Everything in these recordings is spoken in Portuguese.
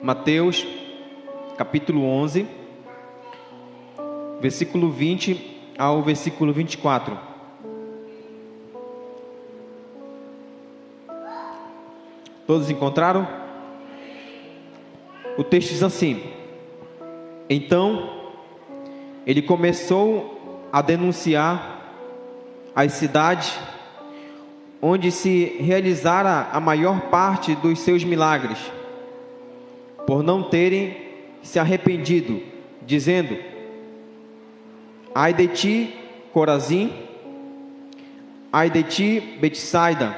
Mateus, capítulo 11, versículo 20 ao versículo 24. Todos encontraram? O texto diz assim: Então, ele começou a denunciar as cidades onde se realizara a maior parte dos seus milagres, por não terem se arrependido, dizendo: Ai de ti, Corazim, ai de ti, Betsaida,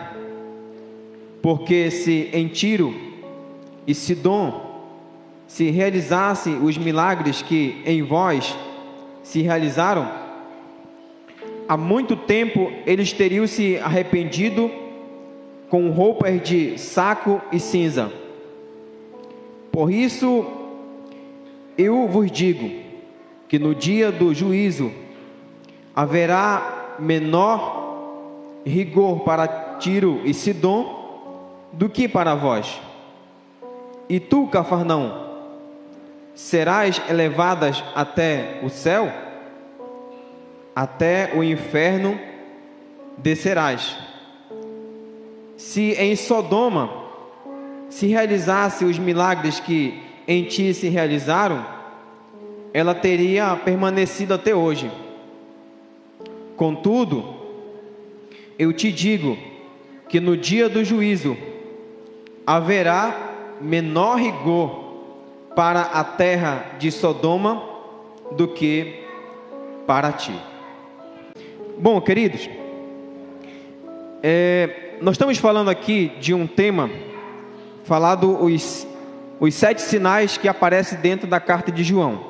porque se em Tiro e Sidom se realizassem os milagres que em vós se realizaram, há muito tempo eles teriam se arrependido com roupas de saco e cinza. Por isso eu vos digo que no dia do juízo haverá menor rigor para Tiro e Sidom do que para vós. E tu, Cafarnaum, serás elevadas até o céu? Até o inferno descerás. Se em Sodoma se realizasse os milagres que em ti se realizaram, ela teria permanecido até hoje. Contudo, eu te digo que no dia do juízo haverá menor rigor para a terra de Sodoma do que para ti. Bom, queridos, nós estamos falando aqui de um tema falado os 7 sinais que aparecem dentro da carta de João.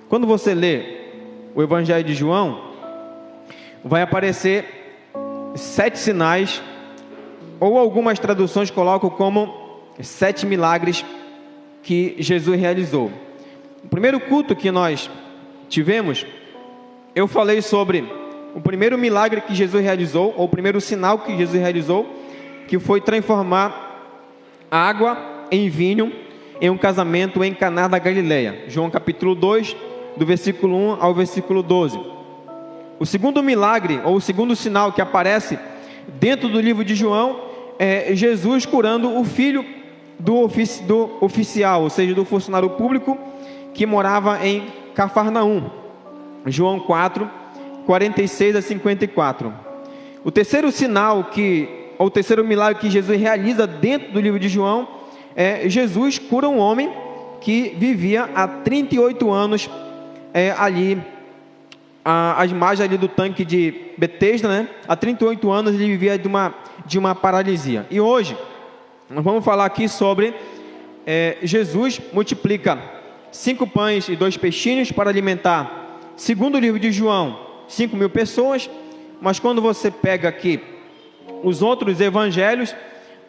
Quando você lê o Evangelho de João, vai aparecer 7 sinais, ou algumas traduções colocam como 7 milagres que Jesus realizou. O primeiro culto que nós tivemos, eu falei sobre o primeiro milagre que Jesus realizou, ou o primeiro sinal que Jesus realizou, que foi transformar a água em vinho em um casamento em Caná da Galileia. João capítulo 2, do versículo 1 ao versículo 12. O segundo milagre, ou o segundo sinal que aparece dentro do livro de João, é Jesus curando o filho do oficial, ou seja, do funcionário público que morava em Cafarnaum. João 4, 46 a 54. O terceiro sinal ou o terceiro milagre que Jesus realiza dentro do livro de João é Jesus cura um homem que vivia há 38 anos ali, às margens ali do tanque de Betesda, né? Há 38 anos ele vivia de uma paralisia. E hoje nós vamos falar aqui sobre Jesus multiplica 5 pães e 2 peixinhos para alimentar, segundo o livro de João, 5.000 pessoas. Mas quando você pega aqui os outros evangelhos,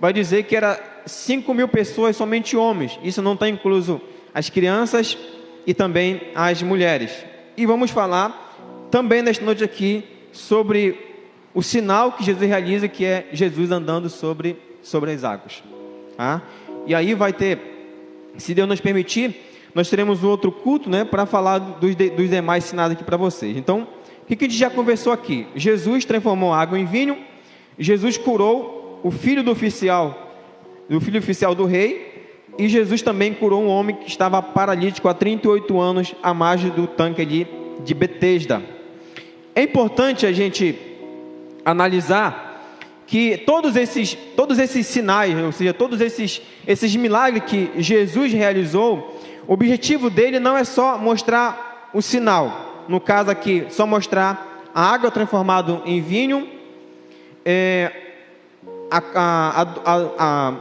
vai dizer que era 5.000 pessoas, somente homens. Isso não está incluso as crianças e também as mulheres. E vamos falar também nesta noite aqui sobre o sinal que Jesus realiza, que é Jesus andando sobre as águas. Tá? E aí vai ter, se Deus nos permitir, nós teremos um outro culto, né, para falar dos demais sinais aqui para vocês. Então, o que a gente já conversou aqui? Jesus transformou água em vinho, Jesus curou o filho do oficial do rei, e Jesus também curou um homem que estava paralítico há 38 anos à margem do tanque ali de Betesda. É importante a gente analisar que todos esses sinais, ou seja, todos esses milagres que Jesus realizou, o objetivo dele não é só mostrar o sinal, no caso aqui, só mostrar a água transformada em vinho,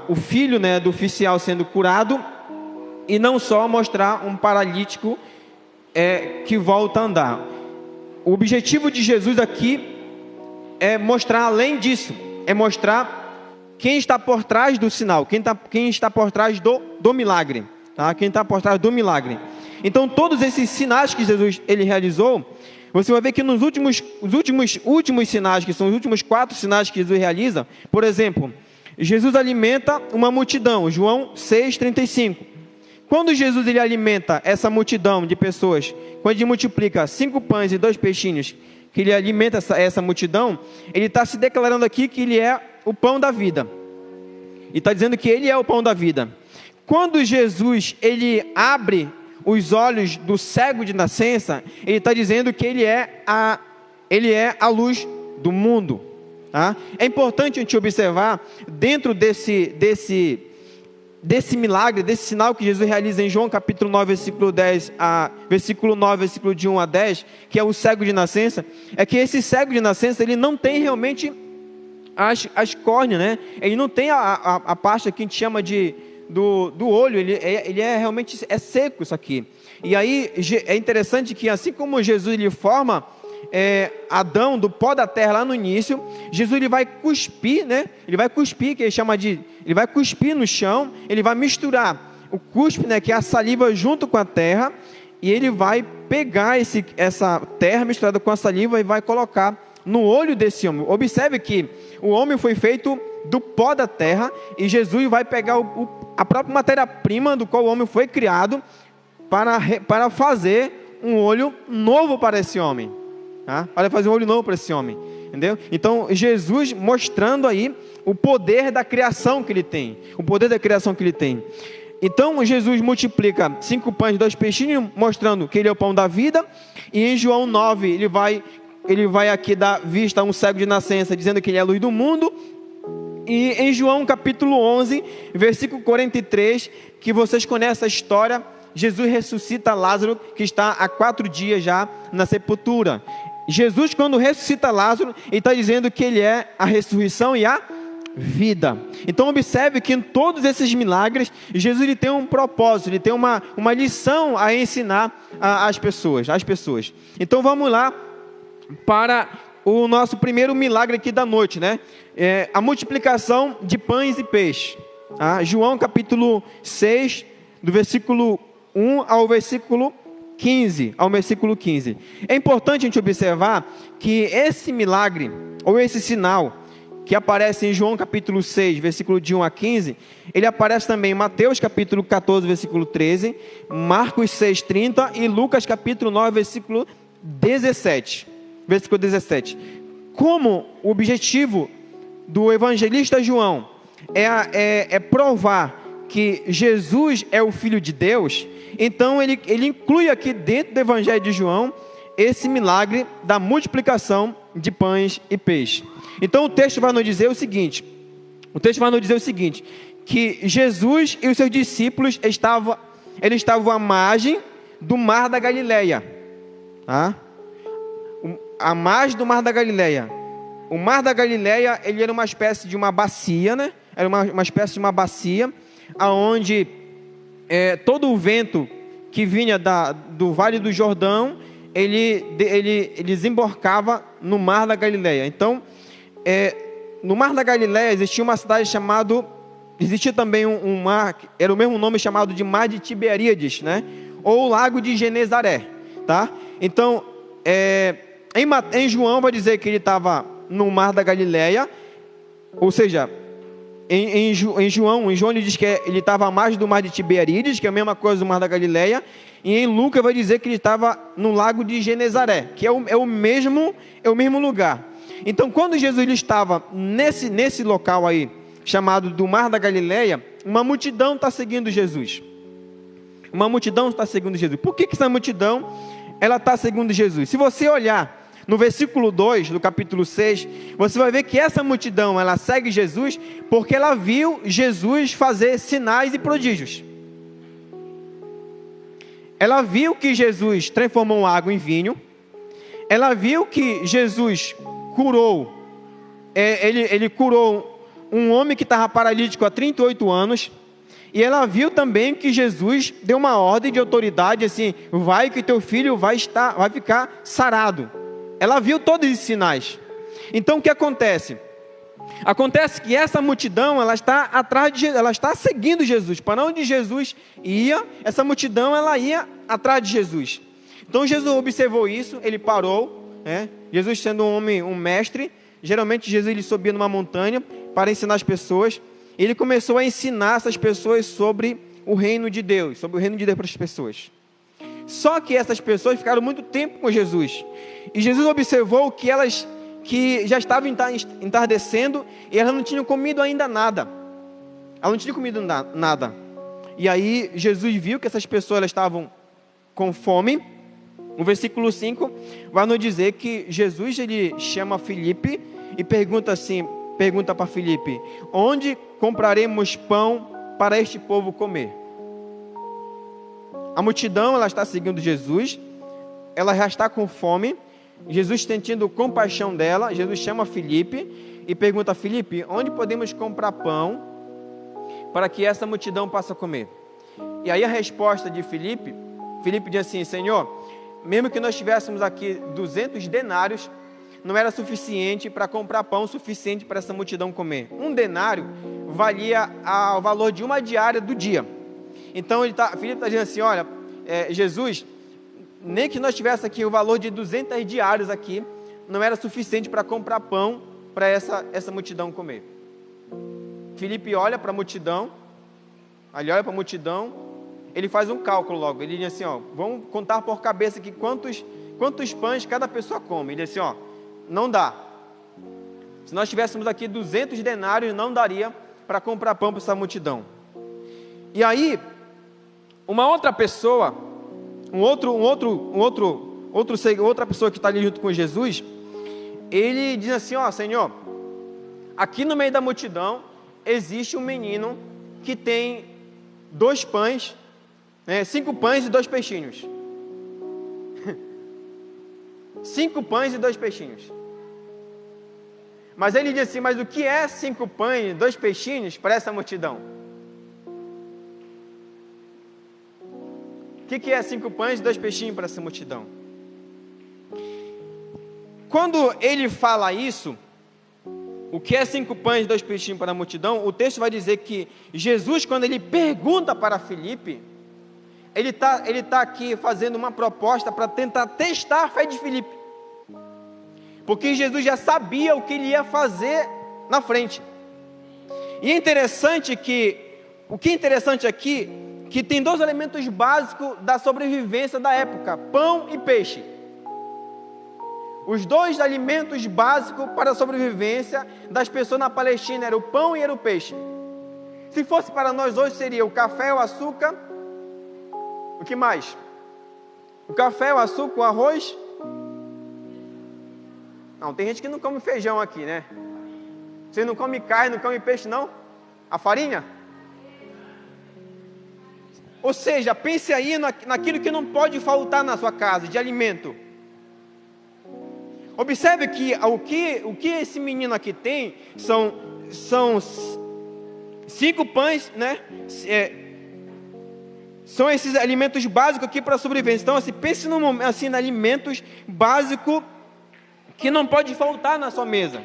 o filho, né, do oficial sendo curado, e não só mostrar um paralítico que volta a andar. O objetivo de Jesus aqui é mostrar além disso, é mostrar quem está por trás do sinal, quem está por trás do milagre, tá? Quem está por trás do milagre. Então todos esses sinais que Jesus ele realizou, você vai ver que nos últimos sinais, que são os últimos 4 sinais que Jesus realiza, por exemplo, Jesus alimenta uma multidão, João 6,35. quando Jesus ele alimenta essa multidão de pessoas, quando ele multiplica 5 pães e 2 peixinhos, que ele alimenta essa multidão, ele está se declarando aqui que ele é o pão da vida. E está dizendo que ele é o pão da vida. Quando Jesus ele abre os olhos do cego de nascença, ele está dizendo que ele é a luz do mundo. Tá? É importante a gente observar, dentro desse milagre, desse sinal que Jesus realiza em João capítulo 9, versículo 9, versículo de 1 a 10, que é o cego de nascença, é que esse cego de nascença, ele não tem realmente as córneas, né? Ele não tem a parte que a gente chama do olho, ele é realmente seco isso aqui. E aí é interessante que assim como Jesus ele forma Adão do pó da terra lá no início, Jesus ele vai cuspir, né? Ele vai cuspir, que ele chama de, ele vai cuspir no chão, ele vai misturar o cuspe, né, que é a saliva junto com a terra, e ele vai pegar essa terra misturada com a saliva e vai colocar no olho desse homem. Observe que o homem foi feito do pó da terra, e Jesus vai pegar a própria matéria-prima do qual o homem foi criado para fazer um olho novo para esse homem. Tá? Para fazer um olho novo para esse homem. Entendeu? Então, Jesus mostrando aí o poder da criação que ele tem. O poder da criação que ele tem. Então, Jesus multiplica 5 pães e 2 peixinhos, mostrando que ele é o pão da vida. E em João 9, ele vai aqui dar vista a um cego de nascença, dizendo que ele é a luz do mundo. E em João capítulo 11, versículo 43, que vocês conhecem a história, Jesus ressuscita Lázaro, que está há 4 dias já na sepultura. Jesus, quando ressuscita Lázaro, ele está dizendo que ele é a ressurreição e a vida. Então observe que em todos esses milagres, Jesus ele tem um propósito, ele tem uma lição a ensinar às pessoas. Então vamos lá para o nosso primeiro milagre aqui da noite, né? A multiplicação de pães e peixes. João capítulo 6, do versículo 1 ao versículo 15, É importante a gente observar que esse milagre, ou esse sinal, que aparece em João capítulo 6, versículo de 1 a 15, ele aparece também em Mateus capítulo 14, versículo 13, Marcos 6, 30 e Lucas capítulo 9, versículo 17. Como o objetivo do evangelista João é provar que Jesus é o Filho de Deus, então ele inclui aqui dentro do Evangelho de João esse milagre da multiplicação de pães e peixes. Então o texto vai nos dizer o seguinte, que Jesus e os seus discípulos estavam à margem do Mar da Galileia, tá? A margem do Mar da Galileia. O Mar da Galileia, ele era uma espécie de uma bacia, né? Era uma espécie de uma bacia, aonde todo o vento que vinha do Vale do Jordão, ele desembarcava no Mar da Galileia. Então, no Mar da Galileia existia uma cidade existia também um mar, era o mesmo nome, chamado de Mar de Tiberíades, né? Ou Lago de Genezaré, tá? Então, em João vai dizer que ele estava no Mar da Galileia, ou seja, em João ele diz que ele estava à margem do Mar de Tiberíades, que é a mesma coisa do Mar da Galileia, e em Lucas vai dizer que ele estava no Lago de Genezaré, que é o mesmo lugar. Então, quando Jesus ele estava nesse local aí, chamado do Mar da Galileia, uma multidão está seguindo Jesus. Por que essa multidão está seguindo Jesus? Se você olhar no versículo 2 do capítulo 6, você vai ver que essa multidão, ela segue Jesus porque ela viu Jesus fazer sinais e prodígios. Ela viu que Jesus transformou água em vinho. Ela viu que Jesus curou, ele curou um homem que estava paralítico há 38 anos. E ela viu também que Jesus deu uma ordem de autoridade, assim, vai que teu filho vai ficar sarado. Ela viu todos esses sinais. Então o que acontece? Acontece que essa multidão, ela está seguindo Jesus. Para onde Jesus ia, essa multidão ela ia atrás de Jesus. Então Jesus observou isso, ele parou, né? Jesus sendo um homem, um mestre, geralmente Jesus ele subia numa montanha para ensinar as pessoas. Ele começou a ensinar essas pessoas sobre o reino de Deus, sobre o reino de Deus para as pessoas. Só que essas pessoas ficaram muito tempo com Jesus, e Jesus observou que já estavam entardecendo, e elas não tinham comido ainda nada. Elas não tinham comido nada. E aí Jesus viu que essas pessoas elas estavam com fome. No versículo 5 vai nos dizer que Jesus ele chama Filipe e pergunta para Filipe: onde compraremos pão para este povo comer? A multidão ela está seguindo Jesus, ela já está com fome. Jesus sentindo compaixão dela, Jesus chama Filipe e pergunta a Filipe: onde podemos comprar pão para que essa multidão possa comer? E aí a resposta de Filipe diz assim: Senhor, mesmo que nós tivéssemos aqui 200 denários, não era suficiente para comprar pão suficiente para essa multidão comer. Um denário valia o valor de uma diária do dia. Então Filipe está dizendo assim: olha, Jesus, nem que nós tivéssemos aqui o valor de 200 diários aqui, não era suficiente para comprar pão para essa multidão comer. Filipe olha para a multidão, ele faz um cálculo logo, ele diz assim: ó, vamos contar por cabeça aqui quantos pães cada pessoa come. Ele diz assim: ó, não dá. Se nós tivéssemos aqui 200 denários, não daria para comprar pão para essa multidão. E aí, uma outra pessoa, outra pessoa que está ali junto com Jesus, ele diz assim: ó, Senhor, aqui no meio da multidão existe um menino que tem 2 pães, 5 pães e 2 peixinhos. 5 pães e 2 peixinhos. Mas ele diz assim: mas o que é 5 pães e 2 peixinhos para essa multidão? O que é 5 pães e 2 peixinhos para essa multidão? Quando ele fala isso, o que é 5 pães e 2 peixinhos para a multidão, o texto vai dizer que Jesus, quando ele pergunta para Filipe, ele tá aqui fazendo uma proposta para tentar testar a fé de Filipe, porque Jesus já sabia o que ele ia fazer na frente. E o que é interessante aqui, que tem 2 elementos básicos da sobrevivência da época: pão e peixe. Os 2 alimentos básicos para a sobrevivência das pessoas na Palestina era o pão e era o peixe. Se fosse para nós hoje, seria o café, o açúcar. O que mais? O café, o açúcar, o arroz. Não, tem gente que não come feijão aqui, né? Você não come carne, não come peixe, não? A farinha? Ou seja, pense aí naquilo que não pode faltar na sua casa, de alimento. Observe que o que esse menino aqui tem são 5 pães, né? São esses alimentos básicos aqui para a sobrevivência. Então, assim, pense em alimentos básicos que não pode faltar na sua mesa.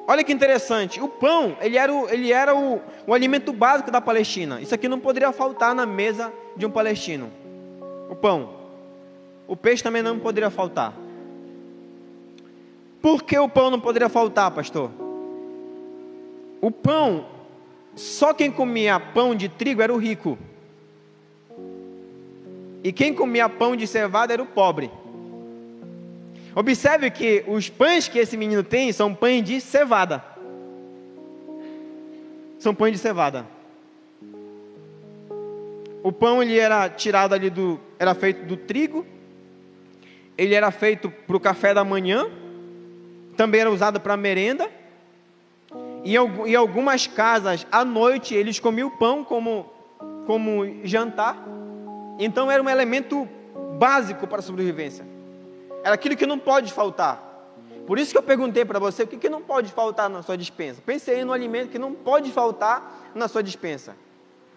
Olha que interessante, o pão, ele era o alimento básico da Palestina. Isso aqui não poderia faltar na mesa de um palestino. O pão. O peixe também não poderia faltar. Por que o pão não poderia faltar, pastor? O pão, só quem comia pão de trigo era o rico. E quem comia pão de cevada era o pobre. Observe que os pães que esse menino tem são pães de cevada. São pães de cevada. O pão ele era tirado ali era feito do trigo. Ele era feito para o café da manhã. Também era usado para merenda. E em algumas casas, à noite, eles comiam pão como jantar. Então era um elemento básico para a sobrevivência. Era aquilo que não pode faltar. Por isso que eu perguntei para você, o que não pode faltar na sua despensa? Pense aí no alimento que não pode faltar na sua despensa.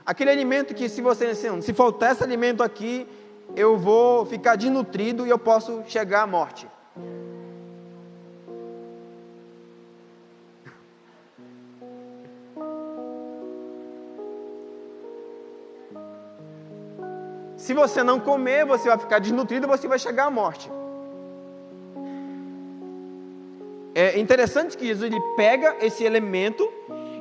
Aquele alimento que se faltar esse alimento aqui, eu vou ficar desnutrido e eu posso chegar à morte. Se você não comer, você vai ficar desnutrido e você vai chegar à morte. É interessante que Jesus ele pega esse elemento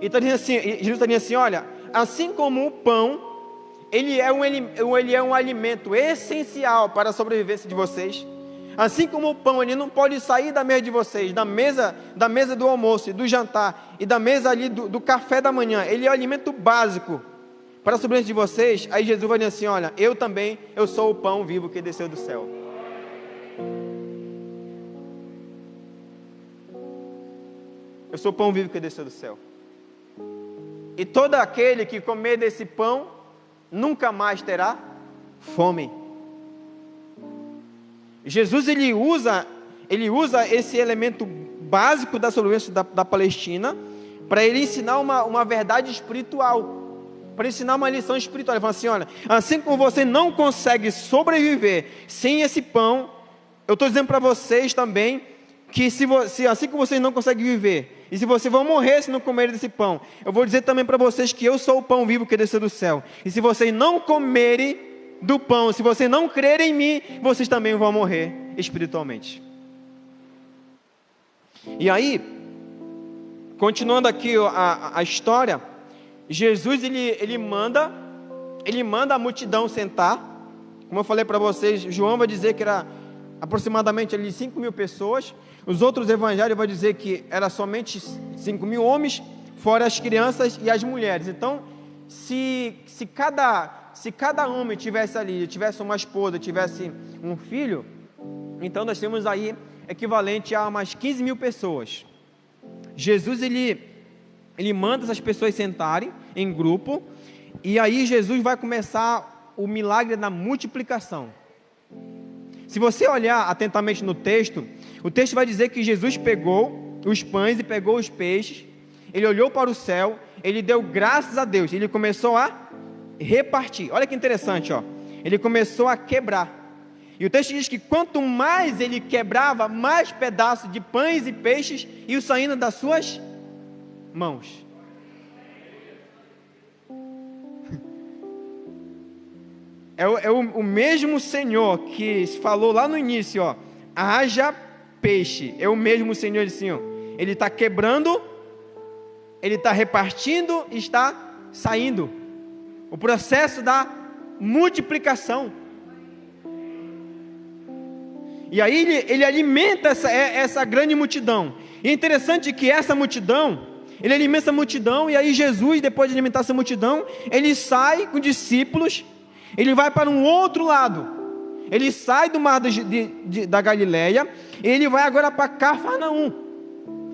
e está dizendo assim, Jesus está dizendo assim: olha, assim como o pão ele é um alimento essencial para a sobrevivência de vocês. Assim como o pão, ele não pode sair da mesa de vocês, da mesa do almoço, do jantar e da mesa ali do café da manhã. Ele é o alimento básico para a sobrevivência de vocês. Aí Jesus vai dizer assim: olha, eu sou o pão vivo que desceu do céu. Eu sou o pão vivo que desceu do céu. E todo aquele que comer desse pão nunca mais terá fome. Jesus ele usa esse elemento básico da sobrevivência da Palestina para ele ensinar uma verdade espiritual, para ensinar uma lição espiritual. Ele fala assim: olha, assim como você não consegue sobreviver sem esse pão, eu estou dizendo para vocês também que assim como vocês não conseguem viver, e se vocês vão morrer se não comerem desse pão, eu vou dizer também para vocês que eu sou o pão vivo que desceu do céu. E se vocês não comerem do pão, se vocês não crerem em mim, vocês também vão morrer espiritualmente. E aí, continuando aqui a história, Jesus ele manda a multidão sentar. Como eu falei para vocês, João vai dizer que era aproximadamente ali 5.000 pessoas. Os outros evangelhos vão dizer que era somente 5.000 homens, fora as crianças e as mulheres. Então, se cada homem tivesse uma esposa, tivesse um filho, então nós temos aí equivalente a umas 15.000 pessoas. Jesus ele manda essas pessoas sentarem em grupo, e aí Jesus vai começar o milagre da multiplicação. Se você olhar atentamente no texto, o texto vai dizer que Jesus pegou os pães e pegou os peixes, ele olhou para o céu, ele deu graças a Deus, ele começou a repartir. Olha que interessante, ó. Ele começou a quebrar. E o texto diz que quanto mais ele quebrava, mais pedaços de pães e peixes iam saindo das suas mãos. É o mesmo Senhor que falou lá no início, ó, haja peixe. É o mesmo Senhor assim, ó. Ele está quebrando, ele está repartindo, está saindo. O processo da multiplicação. E aí ele alimenta essa grande multidão. E é interessante que essa multidão, ele alimenta essa multidão, e aí Jesus, depois de alimentar essa multidão, ele sai com discípulos, ele vai para um outro lado. Ele sai do mar da Galileia, e ele vai agora para Cafarnaum.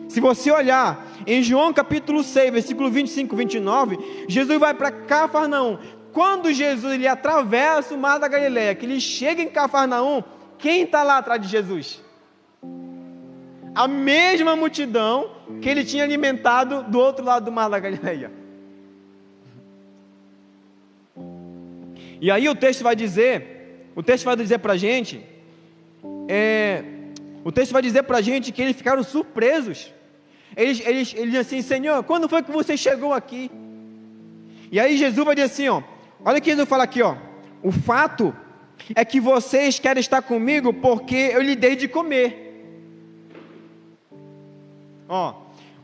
Se você olhar em João capítulo 6, versículo 25, 29, Jesus vai para Cafarnaum. Quando Jesus ele atravessa o mar da Galileia, que ele chega em Cafarnaum, quem está lá atrás de Jesus? A mesma multidão que ele tinha alimentado do outro lado do mar da Galileia. E aí o texto vai dizer para a gente, que eles ficaram surpresos. Eles dizem assim: Senhor, quando foi que você chegou aqui? E aí Jesus vai dizer assim, ó, olha o que Jesus fala aqui, ó: o fato é que vocês querem estar comigo porque eu lhe dei de comer. Ó,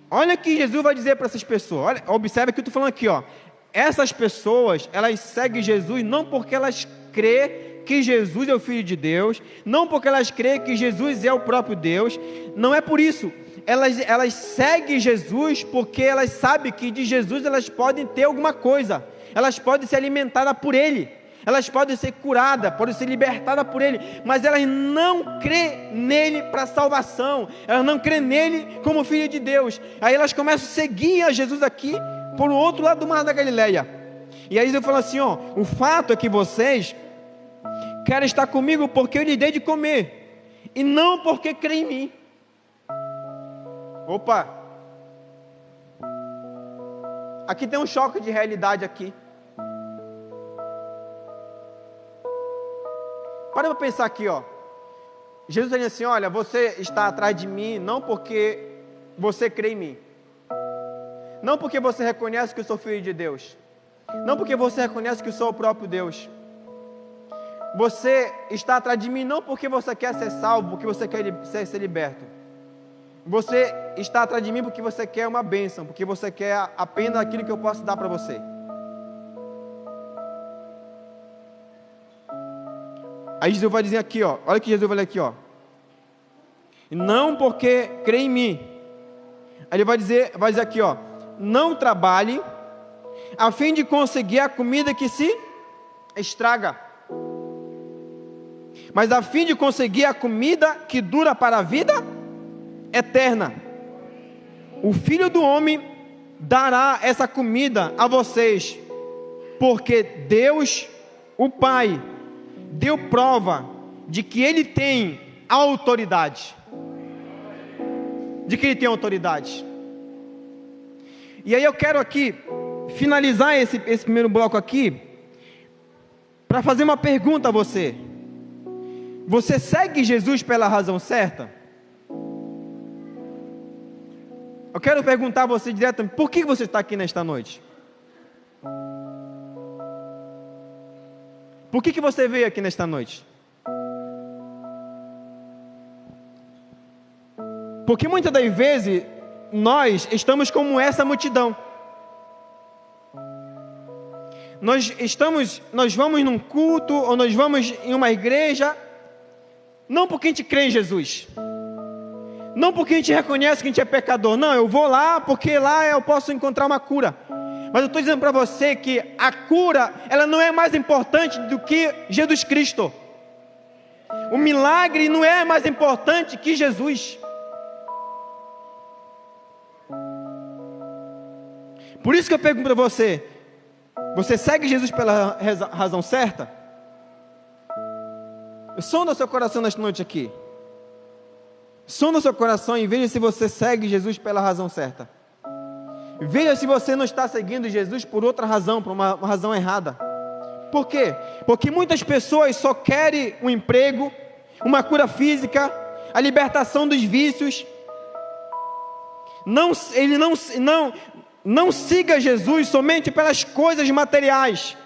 olha o que Jesus vai dizer para essas pessoas. Olha, observe o que eu estou falando aqui, ó. Essas pessoas, elas seguem Jesus não porque elas crêem que Jesus é o Filho de Deus, não porque elas creem que Jesus é o próprio Deus, não é por isso. Elas seguem Jesus porque elas sabem que de Jesus elas podem ter alguma coisa, elas podem ser alimentadas por Ele, elas podem ser curadas, podem ser libertadas por Ele, mas elas não creem nele para salvação, elas não creem nele como Filho de Deus. Aí elas começam a seguir a Jesus aqui por o outro lado do mar da Galileia. E aí eu falo assim, ó: o fato é que vocês querem estar comigo porque eu lhes dei de comer, e não porque creem em mim. Opa! Aqui tem um choque de realidade aqui. Para pensar aqui, ó. Jesus diz assim: olha, você está atrás de mim não porque você crê em mim, não porque você reconhece que eu sou filho de Deus, não porque você reconhece que eu sou o próprio Deus. Você está atrás de mim não porque você quer ser salvo, porque você quer ser liberto. Você está atrás de mim porque você quer uma bênção, porque você quer apenas aquilo que eu posso dar para você. Aí Jesus vai dizer aqui, ó, olha o que Jesus vai ler aqui, ó. Não porque crê em mim. Aí ele vai dizer aqui, ó, não trabalhe a fim de conseguir a comida que se estraga, mas a fim de conseguir a comida que dura para a vida eterna. O Filho do Homem dará essa comida a vocês, porque Deus, o Pai, deu prova de que Ele tem autoridade. De que Ele tem autoridade. E aí eu quero aqui finalizar esse primeiro bloco aqui, para fazer uma pergunta a você. Você segue Jesus pela razão certa? Eu quero perguntar a você diretamente, por que você está aqui nesta noite? Por que você veio aqui nesta noite? Porque muitas das vezes, nós estamos como essa multidão. Nós vamos num culto, ou nós vamos em uma igreja, não porque a gente crê em Jesus, não porque a gente reconhece que a gente é pecador, não, eu vou lá porque lá eu posso encontrar uma cura. Mas eu estou dizendo para você que a cura, ela não é mais importante do que Jesus Cristo. O milagre não é mais importante que Jesus. Por isso que eu pergunto para você, você segue Jesus pela razão certa? Sonda o seu coração nesta noite aqui. Sonda o seu coração e veja se você segue Jesus pela razão certa. Veja se você não está seguindo Jesus por outra razão, por uma razão errada. Por quê? Porque muitas pessoas só querem um emprego, uma cura física, a libertação dos vícios. Não siga Jesus somente pelas coisas materiais.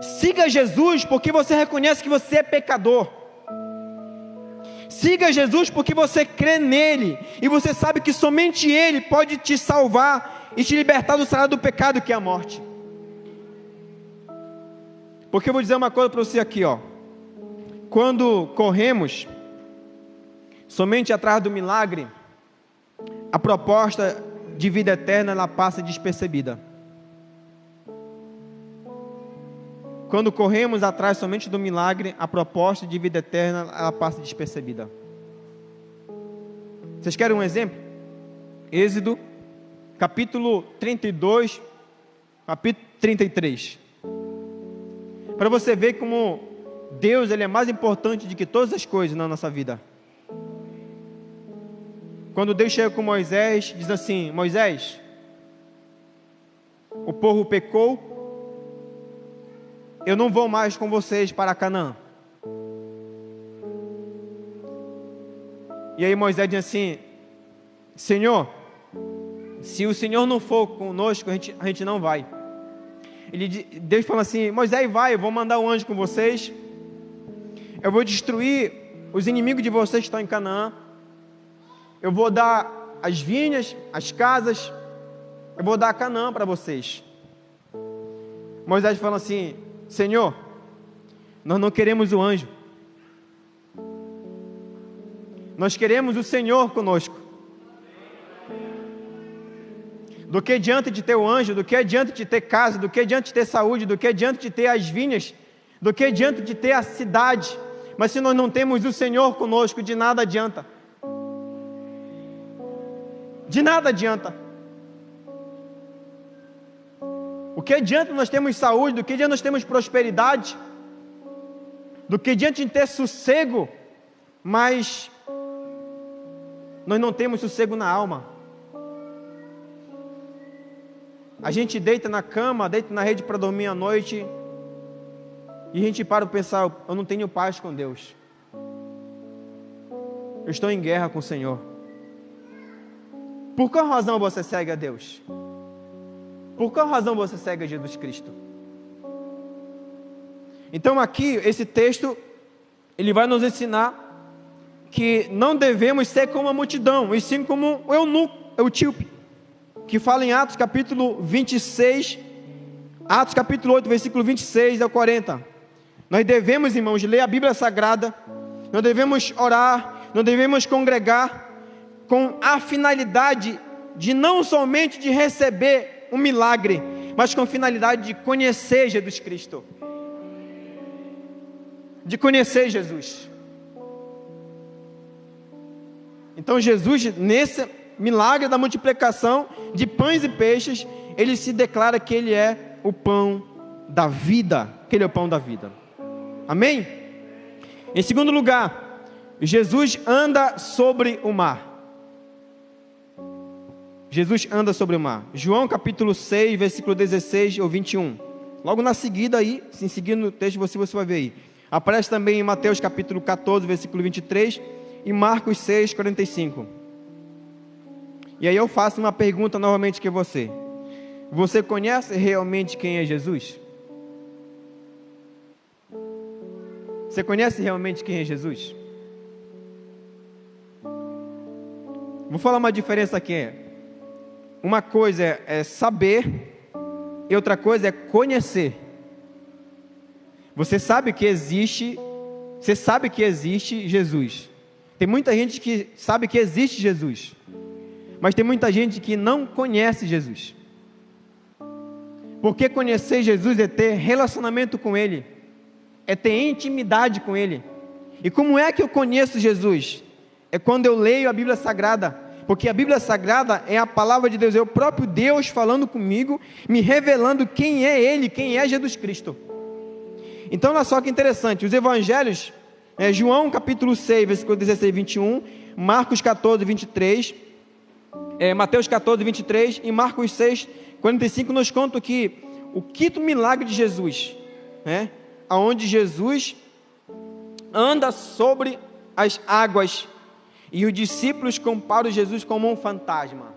Siga Jesus porque você reconhece que você é pecador. Siga Jesus porque você crê nele e você sabe que somente Ele pode te salvar e te libertar do salário do pecado, que é a morte. Porque eu vou dizer uma coisa para você aqui, ó. Quando corremos somente atrás do milagre, a proposta de vida eterna, ela passa despercebida. Quando corremos atrás somente do milagre, a proposta de vida eterna, ela passa despercebida. Vocês querem um exemplo? Êxodo, capítulo 32, capítulo 33. Para você ver como Deus, Ele é mais importante do que todas as coisas na nossa vida. Quando Deus chega com Moisés, diz assim: Moisés, o povo pecou, eu não vou mais com vocês para Canaã. E aí Moisés diz assim: Senhor, se o Senhor não for conosco, a gente não vai. Deus fala assim: Moisés, vai, eu vou mandar um anjo com vocês, eu vou destruir os inimigos de vocês que estão em Canaã, eu vou dar as vinhas, as casas, eu vou dar Canaã para vocês. Moisés fala assim: Senhor, nós não queremos o anjo, nós queremos o Senhor conosco. Do que adianta de ter o anjo, do que adianta de ter casa, do que adianta de ter saúde, do que adianta de ter as vinhas, do que adianta de ter a cidade, mas se nós não temos o Senhor conosco, de nada adianta. De nada adianta. O que adianta nós termos saúde, do que adianta nós termos prosperidade, do que adianta de ter sossego, mas nós não temos sossego na alma. A gente deita na cama, deita na rede para dormir à noite, e a gente para pensar: eu não tenho paz com Deus, eu estou em guerra com o Senhor. Por qual razão você segue a Deus? Por qual razão você segue a Jesus Cristo? Então aqui, esse texto, ele vai nos ensinar que não devemos ser como a multidão, e sim como o eunuco, etíope, que fala em Atos capítulo 26, Atos capítulo 8, versículo 26 ao 40. Nós devemos, irmãos, ler a Bíblia Sagrada, nós devemos orar, nós devemos congregar com a finalidade de não somente de receber um milagre, mas com a finalidade de conhecer Jesus Cristo. De conhecer Jesus. Então Jesus, nesse milagre da multiplicação de pães e peixes, ele se declara que ele é o pão da vida, que ele é o pão da vida. Amém? Em segundo lugar, Jesus anda sobre o mar. Jesus anda sobre o mar. João capítulo 6, versículo 16 ou 21. Logo na seguida aí, se seguir no texto você vai ver aí. Aparece também em Mateus capítulo 14, versículo 23 e Marcos 6, 45. E aí eu faço uma pergunta novamente que você. Você conhece realmente quem é Jesus? Você conhece realmente quem é Jesus? Vou falar uma diferença aqui. Uma coisa é saber e outra coisa é conhecer. Você sabe que existe Jesus. Tem muita gente que sabe que existe Jesus, mas tem muita gente que não conhece Jesus. Porque conhecer Jesus é ter relacionamento com Ele, é ter intimidade com Ele. E como é que eu conheço Jesus? É quando eu leio a Bíblia Sagrada, porque a Bíblia Sagrada é a palavra de Deus, é o próprio Deus falando comigo, me revelando quem é Ele, quem é Jesus Cristo. Então olha só que interessante, os evangelhos, João capítulo 6, versículo 16 e 21, Marcos 14, 23, Mateus 14, 23 e Marcos 6, 45 nos contam que o quinto milagre de Jesus, aonde Jesus anda sobre as águas e os discípulos comparam Jesus como um fantasma.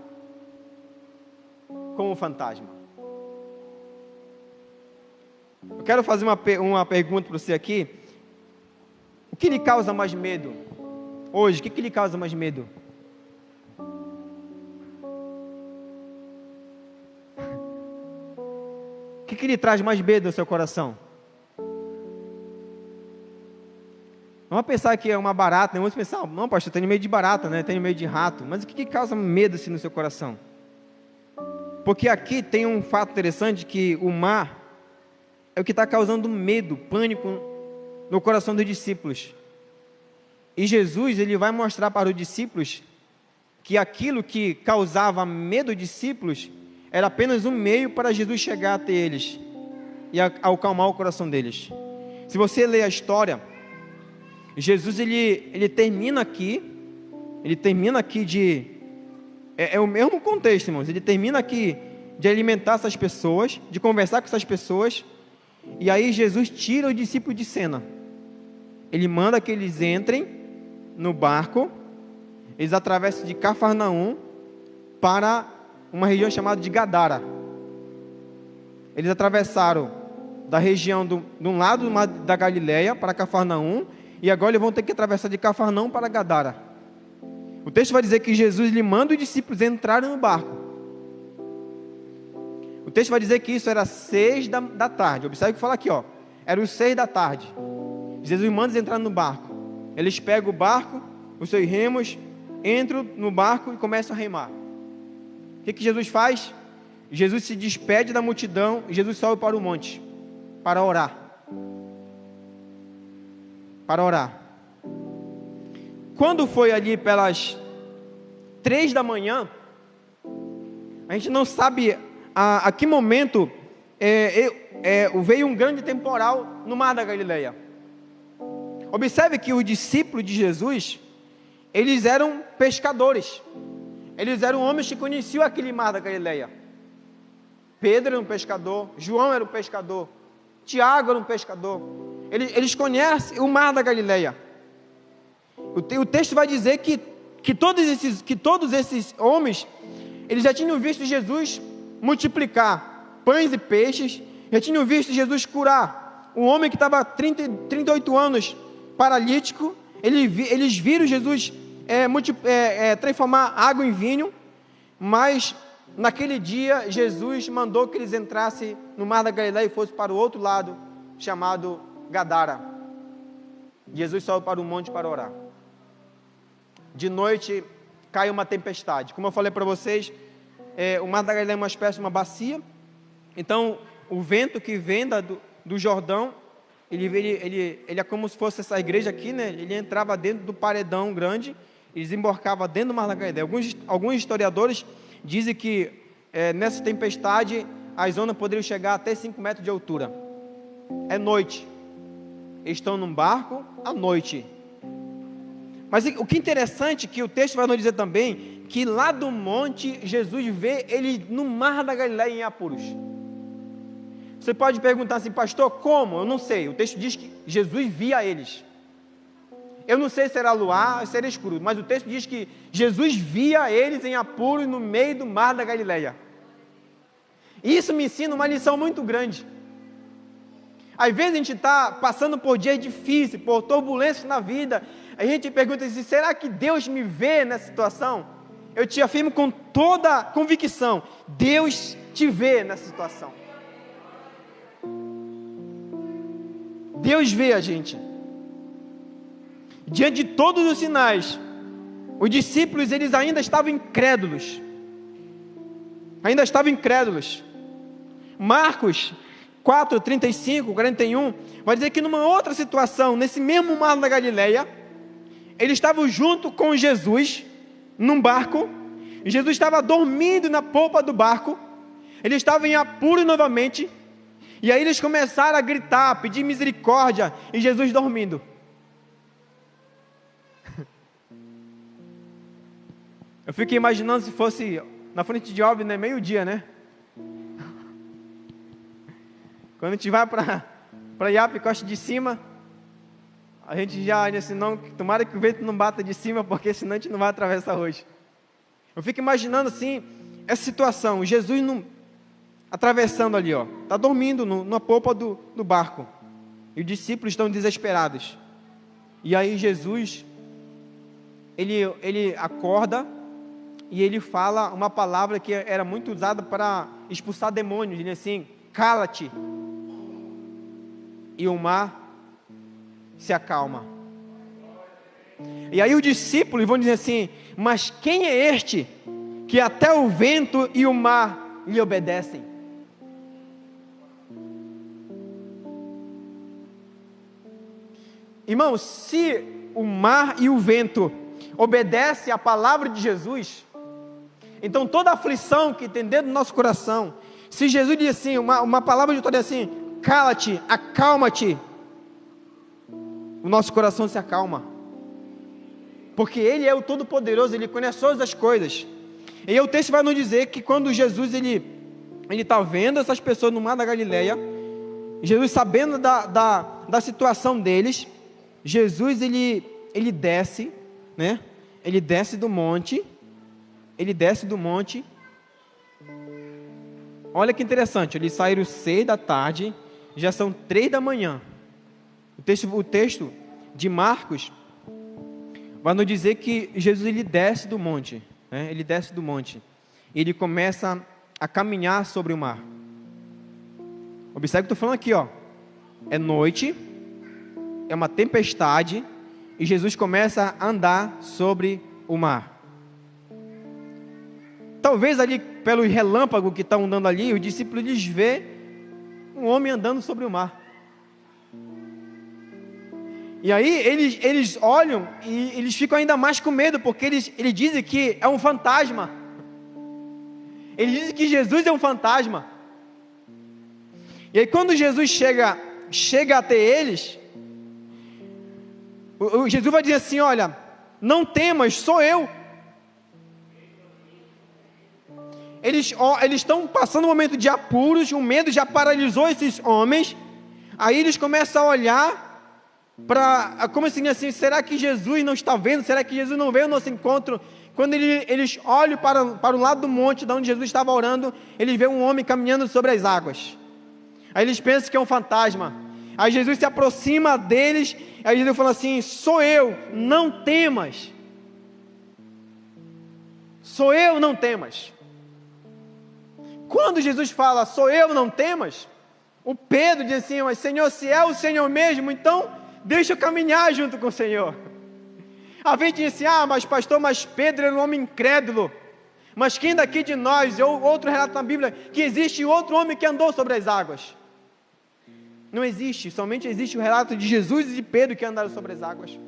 Como um fantasma. Eu quero fazer uma pergunta para você aqui. O que lhe causa mais medo? Hoje, o que lhe causa mais medo? O que lhe traz mais medo no seu coração? Vamos pensar que é uma barata, né? Vamos pensar, não pastor, eu tenho medo de barata, né? Tenho medo de rato. Mas o que causa medo assim no seu coração? Porque aqui tem um fato interessante, que o mar é o que está causando medo, pânico no coração dos discípulos. E Jesus, ele vai mostrar para os discípulos que aquilo que causava medo aos discípulos era apenas um meio para Jesus chegar até eles e acalmar o coração deles. Se você ler a história, Jesus ele termina aqui de... É o mesmo contexto, irmãos. Ele termina aqui de alimentar essas pessoas, de conversar com essas pessoas, e aí Jesus tira os discípulos de cena. Ele manda que eles entrem no barco, eles atravessam de Cafarnaum para uma região chamada de Gadara. Eles atravessaram da região de um lado da Galileia para Cafarnaum, e agora eles vão ter que atravessar de Cafarnaum para Gadara. O texto vai dizer que Jesus lhe manda os discípulos entrarem no barco. O texto vai dizer que isso era 6 da tarde. Observe que fala aqui, era os 6 da tarde. Jesus manda eles entrar no barco. Eles pegam o barco, os seus remos, entram no barco e começam a remar. O que Jesus faz? Jesus se despede da multidão e Jesus sobe para o monte para orar. Para orar. Quando foi ali pelas 3 da manhã, a gente não sabe a que momento veio um grande temporal no mar da Galileia. Observe que os discípulos de Jesus, eles eram pescadores. Eles eram homens que conheciam aquele mar da Galileia. Pedro era um pescador, João era um pescador, Tiago era um pescador. Eles conhecem o mar da Galileia. O texto vai dizer que todos esses homens, eles já tinham visto Jesus multiplicar pães e peixes, já tinham visto Jesus curar um homem que estava 38 anos paralítico. Eles viram Jesus transformar água em vinho, mas naquele dia Jesus mandou que eles entrassem no mar da Galileia e fossem para o outro lado, chamado Gadara. Jesus saiu para o monte para orar. De noite cai uma tempestade. Como eu falei para vocês, o Mar da Galileia é uma espécie de uma bacia. Então, o vento que vem do Jordão, ele é como se fosse essa igreja aqui, né? Ele entrava dentro do paredão grande e desembarcava dentro do Mar da Galileia. Alguns historiadores dizem que nessa tempestade as ondas poderiam chegar até 5 metros de altura. É noite. Eles estão num barco à noite. Mas o que é interessante é que o texto vai nos dizer também que lá do monte Jesus vê ele no Mar da Galileia em apuros. Você pode perguntar assim, pastor, como? Eu não sei. O texto diz que Jesus via eles. Eu não sei se era luar ou se era escuro, mas o texto diz que Jesus via eles em apuros no meio do Mar da Galileia. Isso me ensina uma lição muito grande. Às vezes a gente está passando por dias difíceis, por turbulências na vida. A gente pergunta assim, será que Deus me vê nessa situação? Eu te afirmo com toda convicção, Deus te vê nessa situação. Deus vê a gente. Diante de todos os sinais, os discípulos eles ainda estavam incrédulos. Marcos 4, 35, 41, vai dizer que numa outra situação, nesse mesmo Mar da Galileia, eles estavam junto com Jesus, num barco, e Jesus estava dormindo na polpa do barco, ele estava em apuro novamente, e aí eles começaram a gritar, a pedir misericórdia, e Jesus dormindo. Eu fiquei imaginando se fosse na frente de Óbvio, né, meio-dia, né? Quando a gente vai para Iapé, Costa de Cima, a gente já diz assim, não, tomara que o vento não bata de cima, porque senão a gente não vai atravessar hoje. Eu fico imaginando assim, essa situação, Jesus atravessando ali, está dormindo na polpa do barco, e os discípulos estão desesperados, e aí Jesus, ele acorda, e ele fala uma palavra que era muito usada para expulsar demônios, ele diz assim, cala-te, e o mar se acalma. E aí os discípulos vão dizer assim, mas quem é este, que até o vento e o mar lhe obedecem? Irmãos, se o mar e o vento obedecem à palavra de Jesus, então toda aflição que tem dentro do nosso coração, se Jesus diz assim, uma palavra de autoridade assim, cala-te, acalma-te, o nosso coração se acalma, porque Ele é o Todo-Poderoso, Ele conhece todas as coisas. E aí o texto vai nos dizer que quando Jesus ele está vendo essas pessoas no Mar da Galileia, Jesus sabendo da situação deles, Jesus ele desce, né? Ele desce do monte. Olha que interessante, eles saíram 6 da tarde, já são 3 da manhã. O texto de Marcos vai nos dizer que Jesus ele desce do monte, né? Ele desce do monte, e ele começa a caminhar sobre o mar. Observe o que eu estou falando aqui, é noite, é uma tempestade, e Jesus começa a andar sobre o mar. Talvez ali, pelo relâmpago que estão andando ali, os discípulos eles vê um homem andando sobre o mar. E aí eles olham e eles ficam ainda mais com medo, porque eles dizem que é um fantasma. Eles dizem que Jesus é um fantasma. E aí quando Jesus chega até eles, Jesus vai dizer assim, olha, não temas, sou eu. Eles estão passando um momento de apuros, o medo já paralisou esses homens. Aí eles começam a olhar como assim, será que Jesus não está vendo? Será que Jesus não veio ao nosso encontro? Quando eles olham para o lado do monte, de onde Jesus estava orando, eles veem um homem caminhando sobre as águas. Aí eles pensam que é um fantasma. Aí Jesus se aproxima deles, aí Jesus fala assim, sou eu, não temas. Sou eu, não temas. Quando Jesus fala, sou eu, não temas, O Pedro diz assim: mas Senhor, se é o Senhor mesmo, então deixa eu caminhar junto com o Senhor. A gente diz assim: mas pastor, mas Pedro era um homem incrédulo. Mas quem daqui de nós, ou outro relato na Bíblia, que existe outro homem que andou sobre as águas? Não existe, somente existe o relato de Jesus e de Pedro que andaram sobre as águas.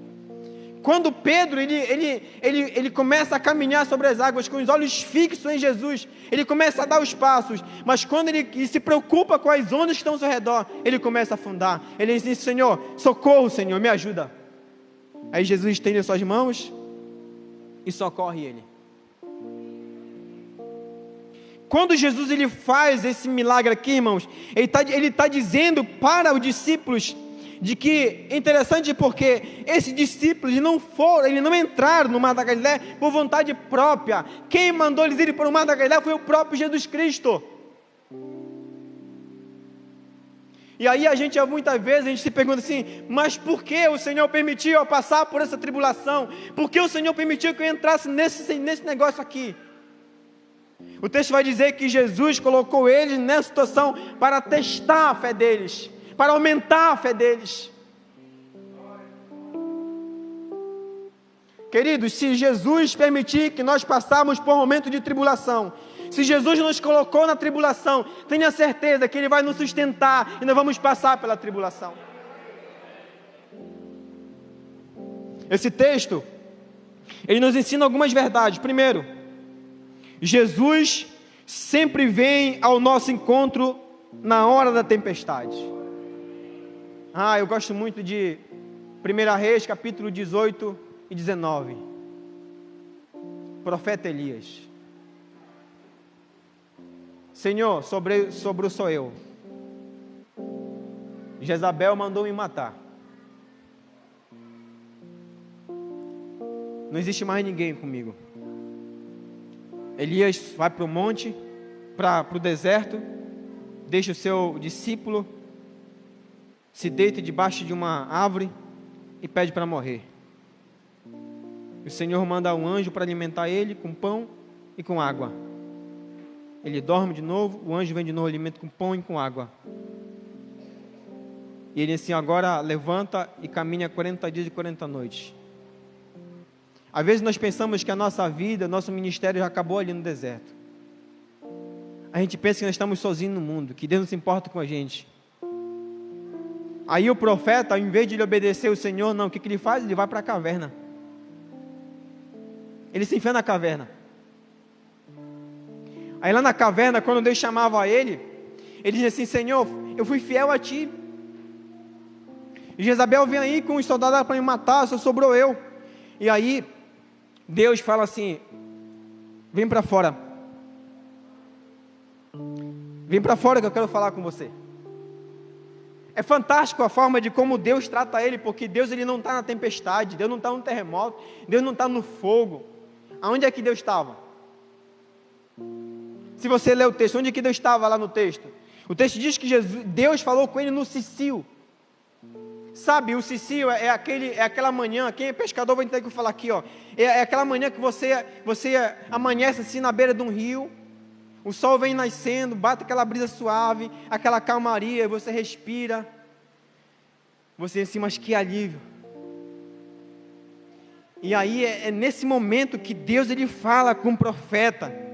Quando Pedro, ele começa a caminhar sobre as águas com os olhos fixos em Jesus, ele começa a dar os passos, mas quando ele se preocupa com as ondas que estão ao seu redor, ele começa a afundar. Ele diz: Senhor, socorro, Senhor, me ajuda. Aí Jesus estende as suas mãos e socorre ele. Quando Jesus ele faz esse milagre aqui, irmãos, ele está dizendo para os discípulos de que, interessante porque esses discípulos eles não entraram no Mar da Galileia por vontade própria. Quem mandou eles irem para o Mar da Galileia foi o próprio Jesus Cristo. E aí muitas vezes a gente se pergunta assim: mas por que o Senhor permitiu eu passar por essa tribulação? Por que o Senhor permitiu que eu entrasse nesse negócio aqui? O texto vai dizer que Jesus colocou eles nessa situação para testar a fé deles, para aumentar a fé deles. Queridos, se Jesus permitir que nós passarmos por um momento de tribulação, se Jesus nos colocou na tribulação, tenha certeza que Ele vai nos sustentar e nós vamos passar pela tribulação. Esse texto, ele nos ensina algumas verdades. Primeiro, Jesus sempre vem ao nosso encontro na hora da tempestade. Eu gosto muito de 1 Reis, capítulo 18 e 19. Profeta Elias. Senhor, sobre sou eu. Jezabel mandou me matar. Não existe mais ninguém comigo. Elias vai para o monte, para o deserto, deixa o seu discípulo, se deita debaixo de uma árvore e pede para morrer. O Senhor manda um anjo para alimentar ele com pão e com água. Ele dorme de novo, o anjo vem de novo, alimenta com pão e com água. E ele assim: agora levanta e caminha 40 dias e 40 noites. Às vezes nós pensamos que a nossa vida, nosso ministério já acabou ali no deserto. A gente pensa que nós estamos sozinhos no mundo, que Deus não se importa com a gente. Aí o profeta, ao invés de ele obedecer o Senhor, não, o que ele faz? Ele vai para a caverna. Ele se enfia na caverna. Aí lá na caverna, quando Deus chamava ele dizia assim: Senhor, eu fui fiel a Ti. E Jezabel vem aí com os soldados para me matar, só sobrou eu. E aí Deus fala assim: vem para fora. Vem para fora que eu quero falar com você. É fantástico a forma de como Deus trata ele, porque Deus ele não está na tempestade, Deus não está no terremoto, Deus não está no fogo. Aonde é que Deus estava? Se você ler o texto, onde é que Deus estava lá no texto? O texto diz que Deus falou com ele no cicio. Sabe, o cicio é aquela manhã, quem é pescador vai entender o que eu falar aqui, ó. É aquela manhã que você amanhece assim na beira de um rio, o sol vem nascendo, bate aquela brisa suave, aquela calmaria, você respira, você assim, mas que alívio. E aí é nesse momento que Deus ele fala com o profeta.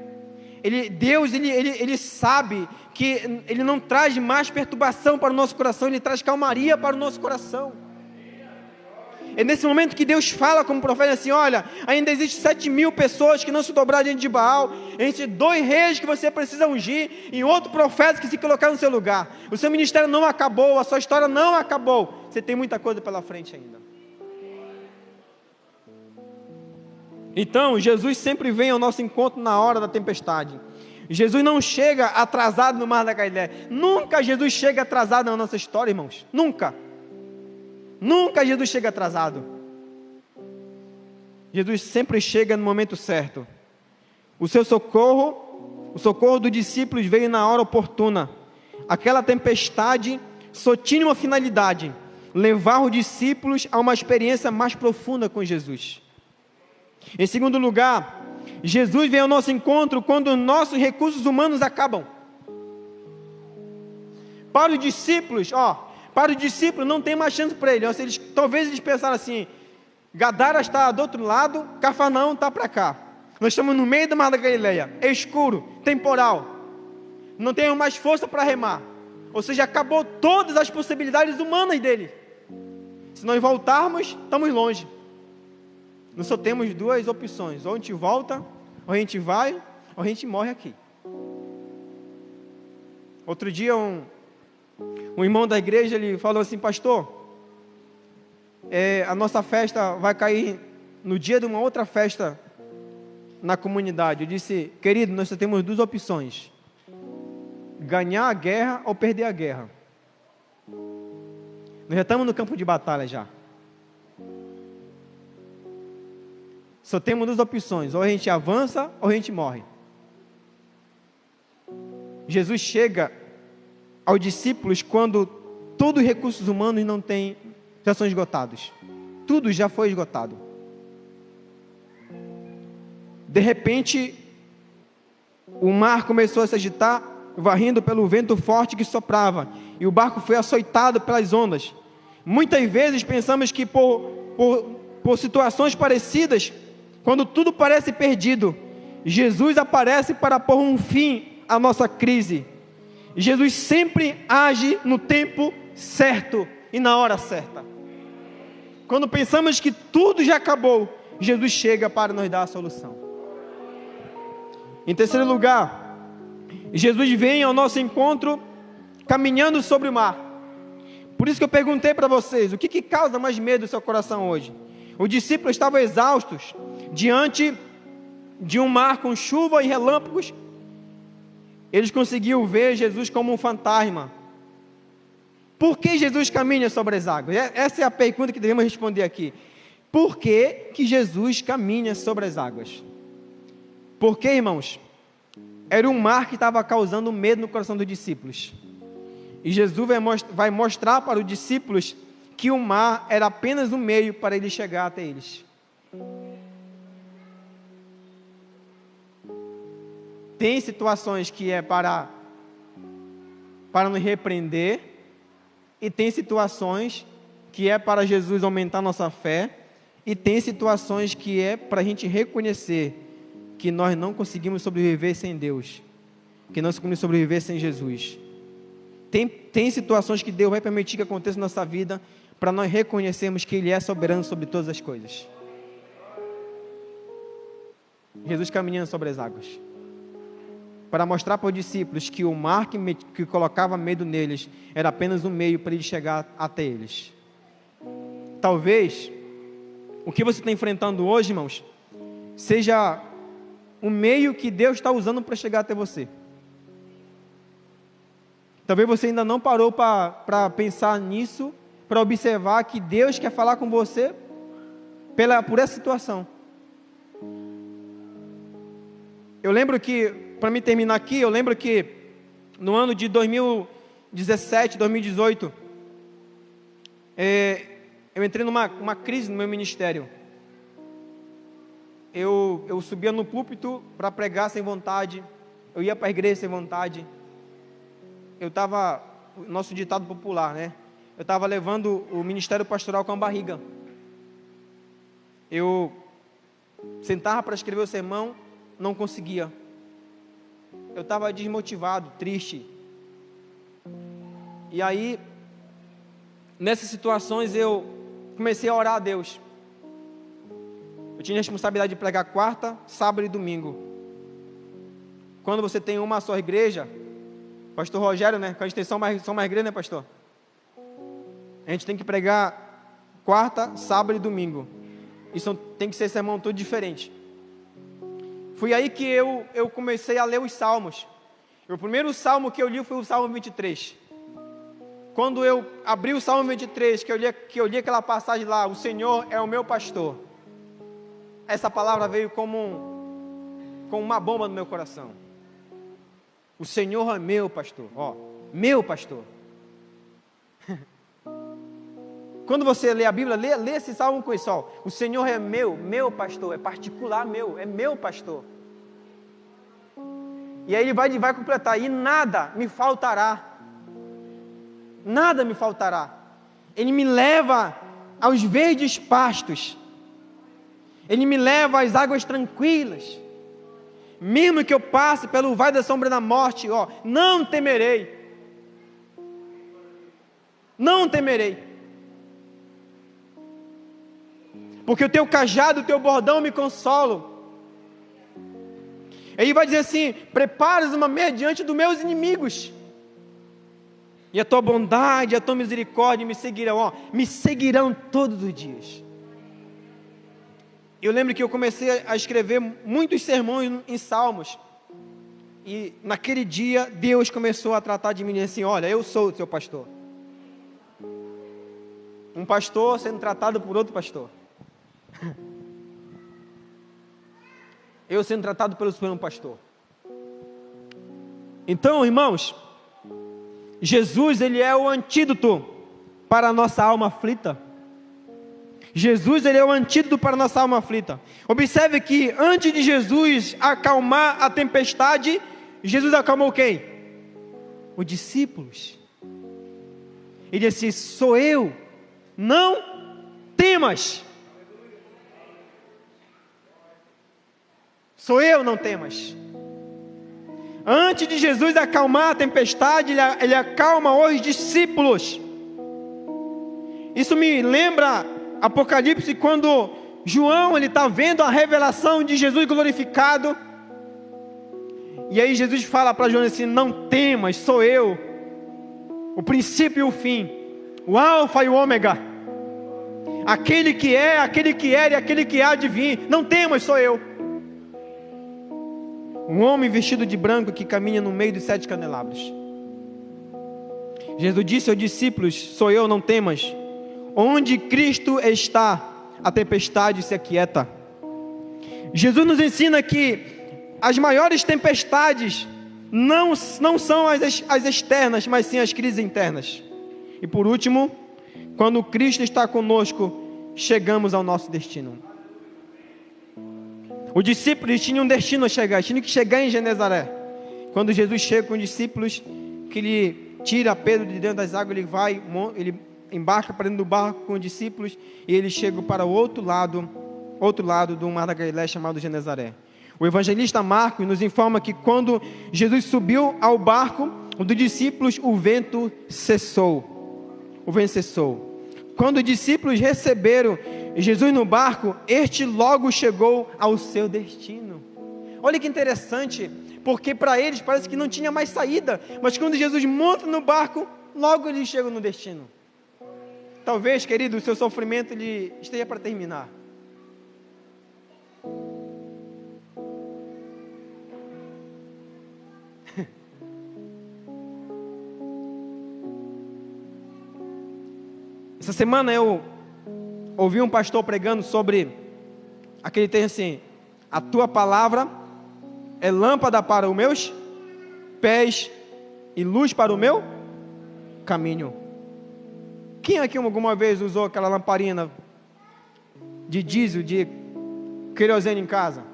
Deus sabe que Ele não traz mais perturbação para o nosso coração, Ele traz calmaria para o nosso coração. É nesse momento que Deus fala como profeta assim: olha, ainda existe 7.000 pessoas que não se dobraram diante de Baal, entre 2 reis que você precisa ungir, e outro profeta que se colocar no seu lugar. O seu ministério não acabou, a sua história não acabou, você tem muita coisa pela frente ainda. Então, Jesus sempre vem ao nosso encontro na hora da tempestade. Jesus não chega atrasado no Mar da Galileia. Nunca Jesus chega atrasado na nossa história, irmãos. Nunca. Nunca Jesus chega atrasado. Jesus sempre chega no momento certo. O seu socorro, o socorro dos discípulos veio na hora oportuna. Aquela tempestade só tinha uma finalidade: levar os discípulos a uma experiência mais profunda com Jesus. Em segundo lugar, Jesus vem ao nosso encontro quando os nossos recursos humanos acabam. Para os discípulos, não tem mais chance para eles. Talvez eles pensaram assim: Gadara está do outro lado, Cafarnaum está para cá. Nós estamos no meio do mar da Galileia, é escuro, temporal. Não temos mais força para remar. Ou seja, acabou todas as possibilidades humanas dele. Se nós voltarmos, estamos longe. Nós só temos duas opções: ou a gente volta, ou a gente vai, ou a gente morre aqui. Outro dia um irmão da igreja, ele falou assim: pastor, a nossa festa vai cair no dia de uma outra festa na comunidade. Eu disse: querido, nós só temos duas opções: ganhar a guerra ou perder a guerra. Nós já estamos no campo de batalha já. Só temos duas opções: ou a gente avança ou a gente morre. Jesus chega aos discípulos quando todos os recursos humanos já são esgotados. Tudo já foi esgotado. De repente, o mar começou a se agitar, varrendo pelo vento forte que soprava, e o barco foi açoitado pelas ondas. Muitas vezes pensamos que por situações parecidas, quando tudo parece perdido, Jesus aparece para pôr um fim à nossa crise. Jesus sempre age no tempo certo e na hora certa. Quando pensamos que tudo já acabou, Jesus chega para nos dar a solução. Em terceiro lugar, Jesus vem ao nosso encontro caminhando sobre o mar. Por isso que eu perguntei para vocês: o que causa mais medo no seu coração hoje? Os discípulos estavam exaustos diante de um mar com chuva e relâmpagos. Eles conseguiam ver Jesus como um fantasma. Por que Jesus caminha sobre as águas? Essa é a pergunta que devemos responder aqui. Por que Jesus caminha sobre as águas? Porque, irmãos, era um mar que estava causando medo no coração dos discípulos. E Jesus vai mostrar para os discípulos que o mar era apenas um meio para ele chegar até eles. Tem situações que é para nos repreender, e tem situações que é para Jesus aumentar nossa fé, e tem situações que é para a gente reconhecer que nós não conseguimos sobreviver sem Deus, que não conseguimos sobreviver sem Jesus. Tem situações que Deus vai permitir que aconteça na nossa vida, para nós reconhecermos que Ele é soberano sobre todas as coisas. Jesus caminhando sobre as águas, para mostrar para os discípulos que o mar que colocava medo neles era apenas um meio para ele chegar até eles. Talvez o que você está enfrentando hoje, irmãos, seja o meio que Deus está usando para chegar até você. Talvez você ainda não parou para pensar nisso, para observar que Deus quer falar com você por essa situação. Eu lembro que, para me terminar aqui, no ano de 2017, 2018, eu entrei numa crise no meu ministério. Eu subia no púlpito para pregar sem vontade, eu ia para a igreja sem vontade. Nosso ditado popular, né? Eu estava levando o ministério pastoral com a barriga. Eu sentava para escrever o sermão, não conseguia. Eu estava desmotivado, triste. E aí, nessas situações, eu comecei a orar a Deus. Eu tinha a responsabilidade de pregar quarta, sábado e domingo. Quando você tem uma só igreja, pastor Rogério, né? Com a gente tem só uma igreja, né, pastor? A gente tem que pregar quarta, sábado e domingo. Isso tem que ser sermão todo diferente. Foi aí que eu comecei a ler os salmos. O primeiro salmo que eu li foi o Salmo 23. Quando eu abri o Salmo 23, que eu li aquela passagem lá: o Senhor é o meu pastor. Essa palavra veio como uma bomba no meu coração. O Senhor é meu pastor. Meu pastor. Quando você lê a Bíblia, lê esse salmo com isso. O Senhor é meu pastor, é particular meu, é meu pastor. E aí ele vai completar: e nada me faltará. nada me faltará. Ele me leva aos verdes pastos. Ele me leva às águas tranquilas. Mesmo que eu passe pelo vale da sombra da morte, não temerei. Não temerei. Porque o teu cajado, o teu bordão me consolam. Ele vai dizer assim: preparas uma mesa diante dos meus inimigos. E a tua bondade, a tua misericórdia me seguirão todos os dias. Eu lembro que eu comecei a escrever muitos sermões em Salmos. E naquele dia, Deus começou a tratar de mim assim: olha, eu sou o teu pastor. Um pastor sendo tratado por outro pastor. Eu sendo tratado pelo Supremo Pastor. Então, irmãos, Jesus, ele é o antídoto para a nossa alma aflita. Jesus, ele é o antídoto para a nossa alma aflita. Observe que antes de Jesus acalmar a tempestade, Jesus acalmou quem? Os discípulos. Ele disse: sou eu, não temas. Sou eu, não temas. Antes de Jesus acalmar a tempestade, ele acalma os discípulos. Isso me lembra Apocalipse, quando João está vendo a revelação de Jesus glorificado. E aí Jesus fala para João assim: não temas, sou eu, o princípio e o fim, o alfa e o ômega, aquele que é, aquele que era e aquele que há de vir. Não temas, sou eu. Um homem vestido de branco que caminha no meio dos 7 candelabros. Jesus disse aos discípulos: sou eu, não temas. Onde Cristo está, a tempestade se aquieta. Jesus nos ensina que as maiores tempestades não são as externas, mas sim as crises internas. E por último, quando Cristo está conosco, chegamos ao nosso destino. Os discípulos tinham um destino a chegar, tinham que chegar em Genezaré. Quando Jesus chega com os discípulos, que ele tira Pedro de dentro das águas, ele embarca para dentro do barco com os discípulos, e ele chega para o outro lado do mar da Galileia, chamado Genezaré. O evangelista Marcos nos informa que quando Jesus subiu ao barco dos discípulos, o vento cessou. O vento cessou. Quando os discípulos receberam Jesus no barco, este logo chegou ao seu destino. Olha que interessante, porque para eles parece que não tinha mais saída, mas quando Jesus monta no barco, logo eles chegam no destino. Talvez, querido, o seu sofrimento ele esteja para terminar. Essa semana eu ouvi um pastor pregando sobre aquele texto assim: a tua palavra é lâmpada para os meus pés e luz para o meu caminho. Quem aqui alguma vez usou aquela lamparina de diesel, de querosene em casa?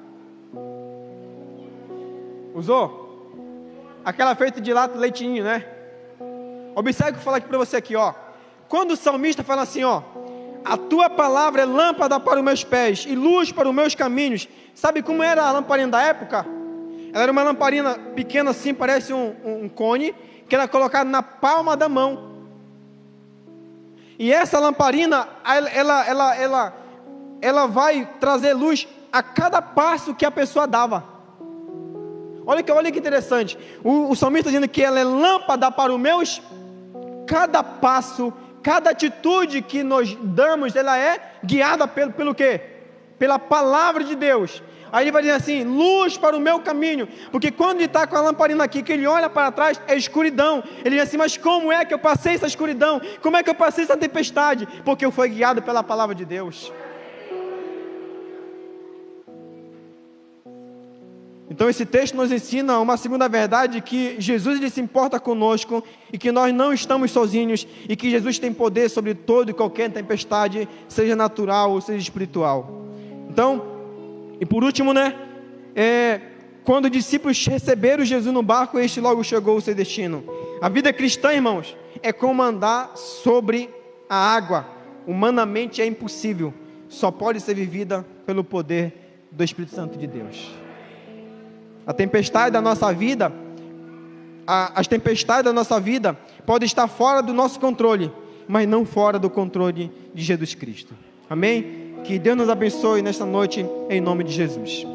Usou? Aquela feita de lata de leitinho, né? Observe o que eu vou falar aqui para você aqui, ó. Quando o salmista fala assim, ó: a tua palavra é lâmpada para os meus pés e luz para os meus caminhos. Sabe como era a lamparina da época? Ela era uma lamparina pequena assim, parece um cone, que era colocada na palma da mão. E essa lamparina, ela vai trazer luz a cada passo que a pessoa dava. Olha que interessante. O salmista está dizendo que ela é lâmpada para os meus. Cada passo, cada atitude que nós damos, ela é guiada pelo quê? Pela palavra de Deus. Aí ele vai dizer assim: luz para o meu caminho. Porque quando ele está com a lamparina aqui, que ele olha para trás, é escuridão. Ele diz assim: mas como é que eu passei essa escuridão? Como é que eu passei essa tempestade? Porque eu fui guiado pela palavra de Deus. Então esse texto nos ensina uma segunda verdade, que Jesus ele se importa conosco e que nós não estamos sozinhos e que Jesus tem poder sobre toda e qualquer tempestade, seja natural ou seja espiritual. Então, e por último, quando os discípulos receberam Jesus no barco, este logo chegou ao seu destino. A vida cristã, irmãos, é como andar sobre a água. Humanamente é impossível. Só pode ser vivida pelo poder do Espírito Santo de Deus. A tempestade da nossa vida, as tempestades da nossa vida podem estar fora do nosso controle, mas não fora do controle de Jesus Cristo. Amém? Que Deus nos abençoe nesta noite, em nome de Jesus.